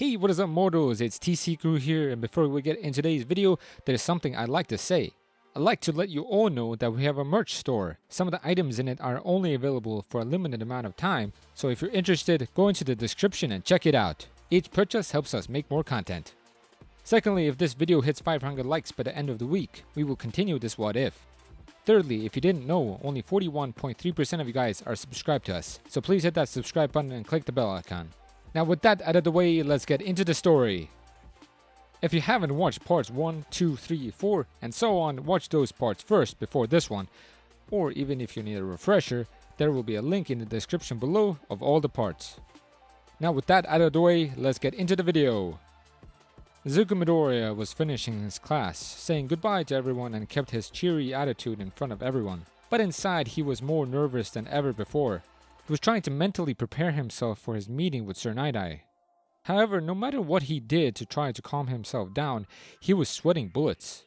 Hey, what is up, mortals? It's TC Crew here, and before we get into today's video, there's something I'd like to say. I'd like to let you all know that we have a merch store. Some of the items in it are only available for a limited amount of time, so if you're interested, go into the description and check it out. Each purchase helps us make more content. Secondly, if this video hits 500 likes by the end of the week, we will continue this what if. Thirdly, if you didn't know, only 41.3% of you guys are subscribed to us, so please hit that subscribe button and click the bell icon. Now with that out of the way, let's get into the story. If you haven't watched parts 1, 2, 3, 4, and so on, watch those parts first before this one. Or even if you need a refresher, there will be a link in the description below of all the parts. Now with that out of the way, let's get into the video. Izuku Midoriya was finishing his class, saying goodbye to everyone and kept his cheery attitude in front of everyone. But inside he was more nervous than ever before. He was trying to mentally prepare himself for his meeting with Sir Night-Eye. However, no matter what he did to try to calm himself down, he was sweating bullets.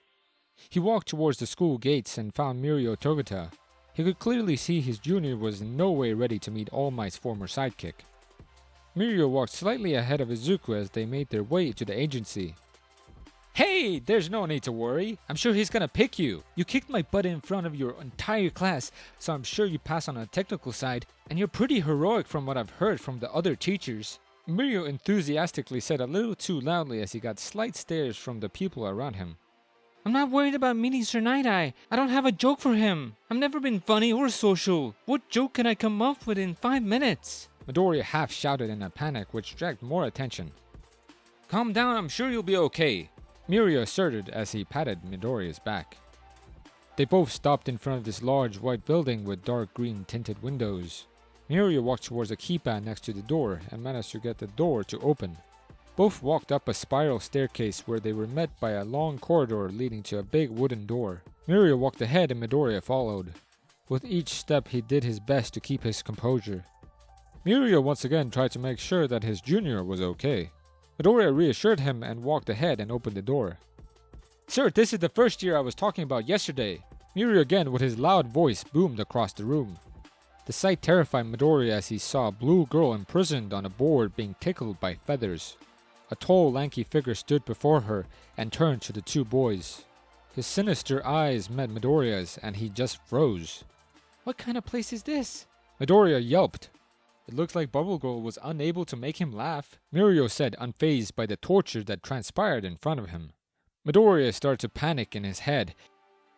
He walked towards the school gates and found Mirio Togata. He could clearly see his junior was in no way ready to meet All Might's former sidekick. Mirio walked slightly ahead of Izuku as they made their way to the agency. Hey, there's no need to worry. I'm sure he's gonna pick you. You kicked my butt in front of your entire class, so I'm sure you pass on a technical side, and you're pretty heroic from what I've heard from the other teachers. Mirio enthusiastically said a little too loudly as he got slight stares from the people around him. I'm not worried about meeting Sir Night-Eye. I don't have a joke for him. I've never been funny or social. What joke can I come up with in 5 minutes? Midoriya half shouted in a panic, which dragged more attention. Calm down, I'm sure you'll be okay. Mirio asserted as he patted Midoriya's back. They both stopped in front of this large white building with dark green tinted windows. Mirio walked towards a keypad next to the door and managed to get the door to open. Both walked up a spiral staircase where they were met by a long corridor leading to a big wooden door. Mirio walked ahead and Midoriya followed. With each step he did his best to keep his composure. Mirio once again tried to make sure that his junior was okay. Midoriya reassured him and walked ahead and opened the door. Sir, this is the first year I was talking about yesterday. Mirio again with his loud voice boomed across the room. The sight terrified Midoriya as he saw a blue girl imprisoned on a board being tickled by feathers. A tall, lanky figure stood before her and turned to the two boys. His sinister eyes met Midoriya's and he just froze. What kind of place is this? Midoriya yelped. It looks like Bubble Girl was unable to make him laugh, Mirio said, unfazed by the torture that transpired in front of him. Midoriya started to panic in his head.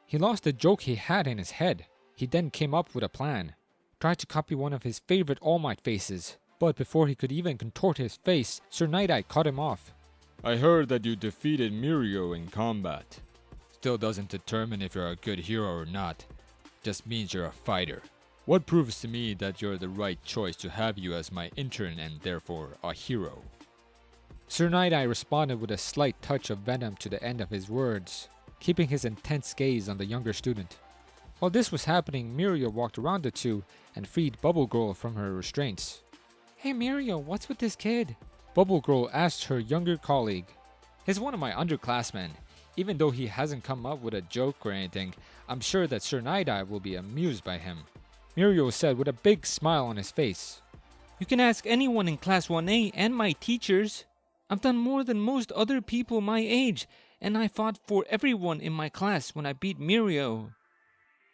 He lost the joke he had in his head. He then came up with a plan. Tried to copy one of his favorite All Might faces, but before he could even contort his face, Sir Night-Eye cut him off. I heard that you defeated Mirio in combat. Still doesn't determine if you're a good hero or not. Just means you're a fighter. What proves to me that you're the right choice to have you as my intern and therefore a hero? Sir Night-Eye responded with a slight touch of venom to the end of his words, keeping his intense gaze on the younger student. While this was happening, Mirio walked around the two and freed Bubble Girl from her restraints. Hey Mirio, what's with this kid? Bubble Girl asked her younger colleague. He's one of my underclassmen. Even though he hasn't come up with a joke or anything, I'm sure that Sir Night-Eye will be amused by him. Mirio said with a big smile on his face. You can ask anyone in Class 1A and my teachers. I've done more than most other people my age, and I fought for everyone in my class when I beat Mirio.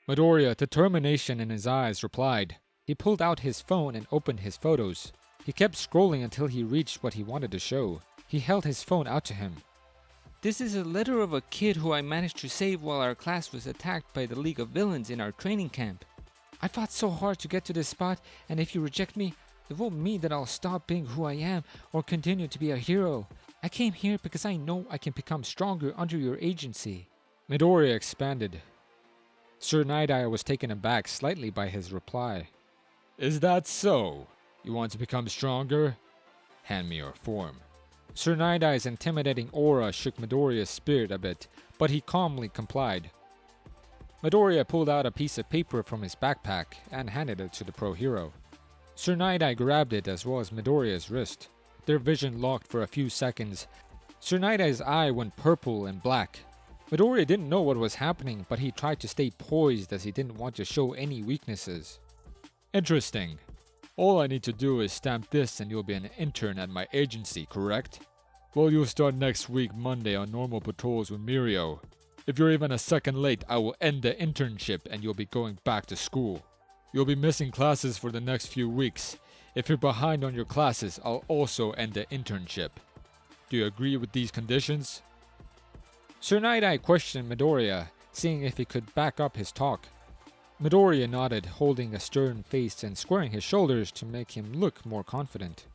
Midoriya, determination in his eyes, replied. He pulled out his phone and opened his photos. He kept scrolling until he reached what he wanted to show. He held his phone out to him. This is a letter of a kid who I managed to save while our class was attacked by the League of Villains in our training camp. I fought so hard to get to this spot, and if you reject me, it won't mean that I'll stop being who I am or continue to be a hero. I came here because I know I can become stronger under your agency. Midoriya expanded. Sir Night-Eye was taken aback slightly by his reply. Is that so? You want to become stronger? Hand me your form. Sir Night-Eye's intimidating aura shook Midoriya's spirit a bit, but he calmly complied. Midoriya pulled out a piece of paper from his backpack and handed it to the pro hero. Sir Night-Eye grabbed it as well as Midoriya's wrist. Their vision locked for a few seconds. Sir Night-Eye's eye went purple and black. Midoriya didn't know what was happening, but he tried to stay poised as he didn't want to show any weaknesses. Interesting. All I need to do is stamp this and you'll be an intern at my agency, correct? Well, you'll start next week Monday on normal patrols with Mirio. If you're even a second late, I will end the internship and you'll be going back to school. You'll be missing classes for the next few weeks. If you're behind on your classes, I'll also end the internship. Do you agree with these conditions? Sir Night-Eye questioned Midoriya, seeing if he could back up his talk. Midoriya nodded, holding a stern face and squaring his shoulders to make him look more confident.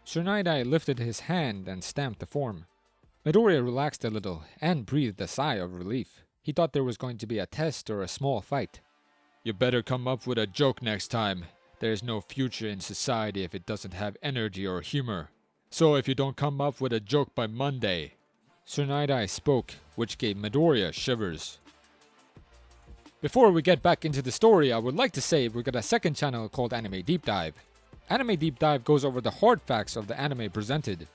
Sir Night-Eye lifted his hand and stamped the form. Midoriya relaxed a little and breathed a sigh of relief. He thought there was going to be a test or a small fight. You better come up with a joke next time. There's no future in society if it doesn't have energy or humor. So if you don't come up with a joke by Monday. Sir Night-Eye spoke, which gave Midoriya shivers. Before we get back into the story, I would like to say we've got a second channel called Anime Deep Dive. Anime Deep Dive goes over the hard facts of the anime presented.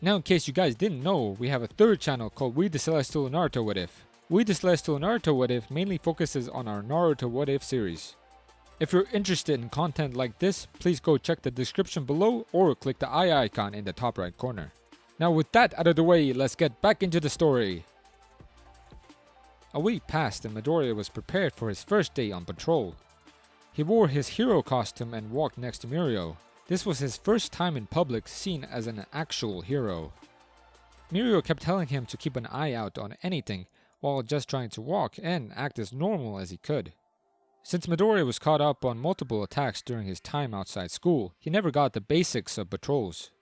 Now, in case you guys didn't know, we have a third channel called We the Celestial Naruto What If. We the Celestial Naruto What If mainly focuses on our Naruto What If series. If you're interested in content like this, please go check the description below or click the eye icon in the top right corner. Now with that out of the way, let's get back into the story. A week passed and Midoriya was prepared for his first day on patrol. He wore his hero costume and walked next to Mirio. This was his first time in public seen as an actual hero. Mirio kept telling him to keep an eye out on anything while just trying to walk and act as normal as he could. Since Midoriya was caught up on multiple attacks during his time outside school, he never got the basics of patrols.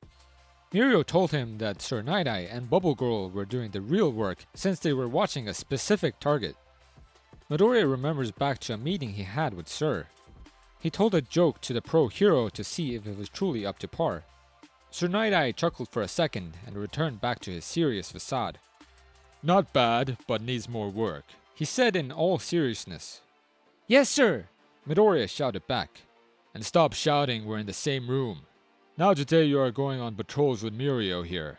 Mirio told him that Sir Night-Eye and Bubble Girl were doing the real work since they were watching a specific target. Midoriya remembers back to a meeting he had with Sir. He told a joke to the pro hero to see if it was truly up to par. Sir Night-Eye chuckled for a second and returned back to his serious facade. Not bad, but needs more work, he said in all seriousness. Yes, sir, Midoriya shouted back. And stop shouting, we're in the same room. Now today you are going on patrols with Mirio here.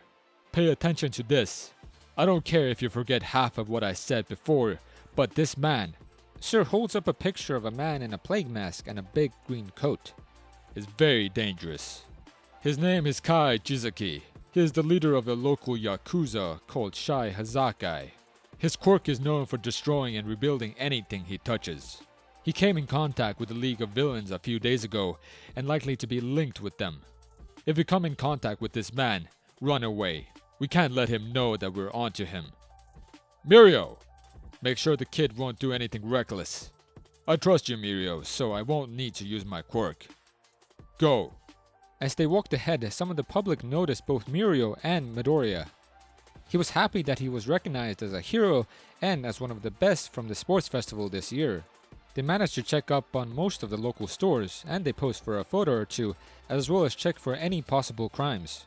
Pay attention to this. I don't care if you forget half of what I said before, but this man, Sir holds up a picture of a man in a plague mask and a big green coat, is very dangerous. His name is Kai Jizaki. He is the leader of a local yakuza called Shai Hazakai. His quirk is known for destroying and rebuilding anything he touches. He came in contact with the League of Villains a few days ago and likely to be linked with them. If you come in contact with this man, run away. We can't let him know that we're onto him. Mirio! Make sure the kid won't do anything reckless. I trust you, Mirio, so I won't need to use my quirk. Go! As they walked ahead, some of the public noticed both Mirio and Midoriya. He was happy that he was recognized as a hero and as one of the best from the sports festival this year. They managed to check up on most of the local stores and they posed for a photo or two, as well as check for any possible crimes.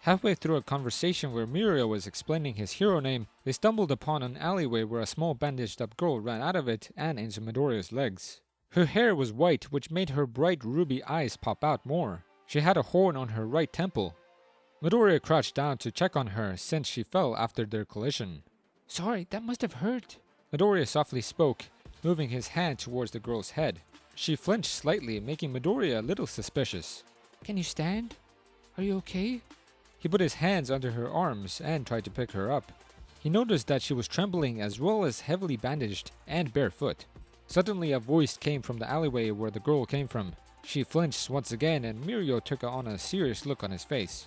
Halfway through a conversation where Mirio was explaining his hero name, they stumbled upon an alleyway where a small bandaged up girl ran out of it and into Midoriya's legs. Her hair was white, which made her bright ruby eyes pop out more. She had a horn on her right temple. Midoriya crouched down to check on her since she fell after their collision. Sorry, that must have hurt, Midoriya softly spoke, moving his hand towards the girl's head. She flinched slightly, making Midoriya a little suspicious. Can you stand? Are you okay? He put his hands under her arms and tried to pick her up. He noticed that she was trembling as well as heavily bandaged and barefoot. Suddenly a voice came from the alleyway where the girl came from. She flinched once again and Mirio took on a serious look on his face.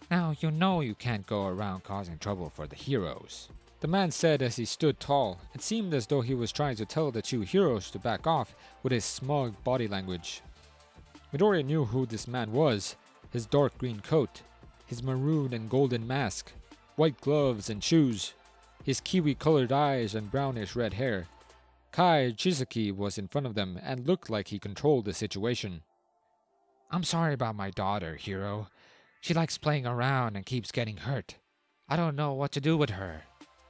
Now you know you can't go around causing trouble for the heroes, the man said as he stood tall. It seemed as though he was trying to tell the two heroes to back off with his smug body language. Midoriya knew who this man was. His dark green coat, his maroon and golden mask, white gloves and shoes, his kiwi-colored eyes and brownish red hair. Kai Jizaki was in front of them and looked like he controlled the situation. I'm sorry about my daughter, Hero. She likes playing around and keeps getting hurt. I don't know what to do with her,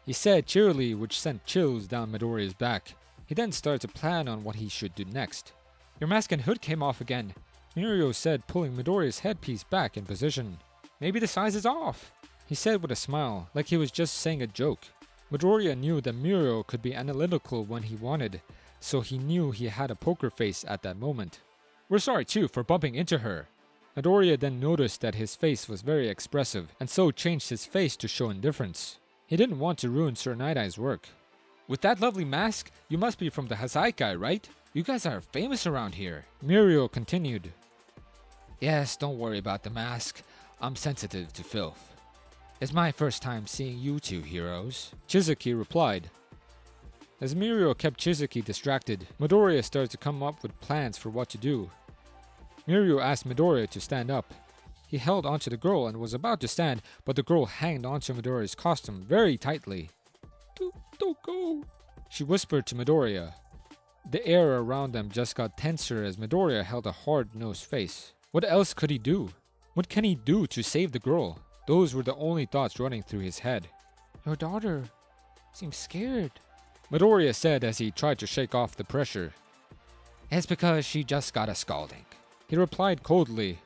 he said cheerily, which sent chills down Midoriya's back. He then started to plan on what he should do next. Your mask and hood came off again, Mirio said, pulling Midoriya's headpiece back in position. Maybe the size is off, he said with a smile, like he was just saying a joke. Midoriya knew that Mirio could be analytical when he wanted, so he knew he had a poker face at that moment. We're sorry too for bumping into her. Midoriya then noticed that his face was very expressive, and so changed his face to show indifference. He didn't want to ruin Sir Night-Eye's work. With that lovely mask, you must be from the Hazaikai, right? You guys are famous around here. Mirio continued. Yes, don't worry about the mask. I'm sensitive to filth. It's my first time seeing you two heroes. Chizuki replied. As Mirio kept Chizuki distracted, Midoriya started to come up with plans for what to do. Mirio asked Midoriya to stand up. He held onto the girl and was about to stand, but the girl hanged onto Midoriya's costume very tightly. Don't go, she whispered to Midoriya. The air around them just got tenser as Midoriya held a hard-nosed face. What else could he do? What can he do to save the girl? Those were the only thoughts running through his head. Your daughter seems scared, Midoriya said as he tried to shake off the pressure. It's because she just got a scalding, he replied coldly.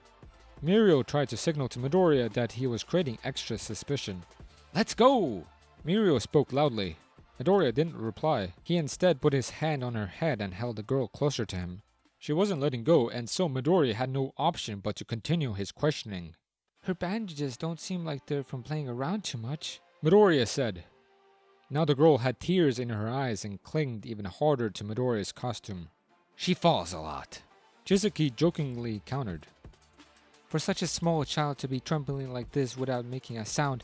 Mirio tried to signal to Midoriya that he was creating extra suspicion. Let's go! Mirio spoke loudly. Midoriya didn't reply. He instead put his hand on her head and held the girl closer to him. She wasn't letting go, and so Midoriya had no option but to continue his questioning. Her bandages don't seem like they're from playing around too much, Midoriya said. Now the girl had tears in her eyes and clung even harder to Midoriya's costume. She falls a lot, Chizuki jokingly countered. For such a small child to be trembling like this without making a sound,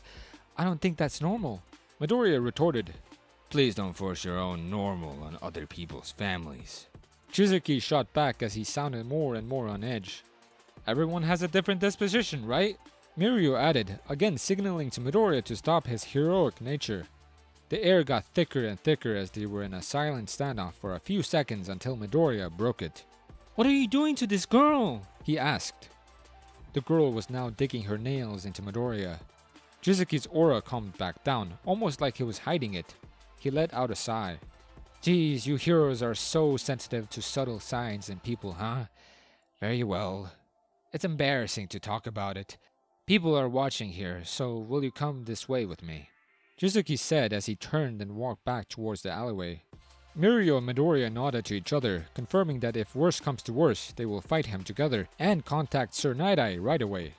I don't think that's normal, Midoriya retorted. Please don't force your own normal on other people's families. Chizuki shot back as he sounded more and more on edge. Everyone has a different disposition, right? Mirio added, again signaling to Midoriya to stop his heroic nature. The air got thicker and thicker as they were in a silent standoff for a few seconds until Midoriya broke it. What are you doing to this girl? He asked. The girl was now digging her nails into Midoriya. Chizuki's aura calmed back down, almost like he was hiding it. He let out a sigh. Geez, you heroes are so sensitive to subtle signs in people, huh? Very well. It's embarrassing to talk about it. People are watching here, so will you come this way with me? Chizuki said as he turned and walked back towards the alleyway. Mirio and Midoriya nodded to each other, confirming that if worse comes to worse, they will fight him together and contact Sir Night-Eye right away.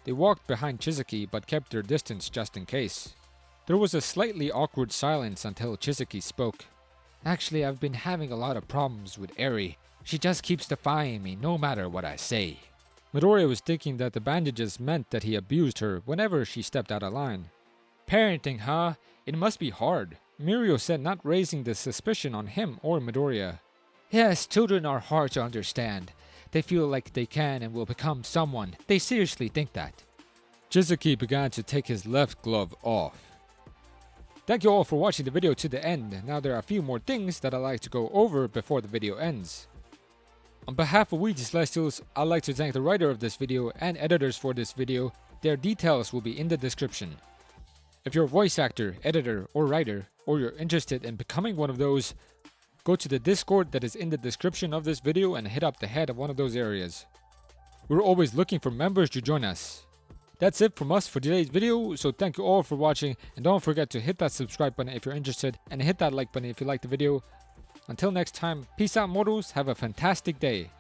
They walked behind Chizuki but kept their distance just in case. There was a slightly awkward silence until Chizuki spoke. Actually, I've been having a lot of problems with Eri. She just keeps defying me no matter what I say. Midoriya was thinking that the bandages meant that he abused her whenever she stepped out of line. Parenting, huh? It must be hard, Mirio said, not raising the suspicion on him or Midoriya. Yes, children are hard to understand. They feel like they can and will become someone. They seriously think that. Chizuki began to take his left glove off. Thank you all for watching the video to the end. Now there are a few more things that I'd like to go over before the video ends. On behalf of We the Celestials, I'd like to thank the writer of this video and editors for this video. Their details will be in the description. If you're a voice actor, editor, or writer, or you're interested in becoming one of those, go to the Discord that is in the description of this video and hit up the head of one of those areas. We're always looking for members to join us. That's it from us for today's video, so thank you all for watching, and don't forget to hit that subscribe button if you're interested, and hit that like button if you liked the video. Until next time, peace out mortals, have a fantastic day.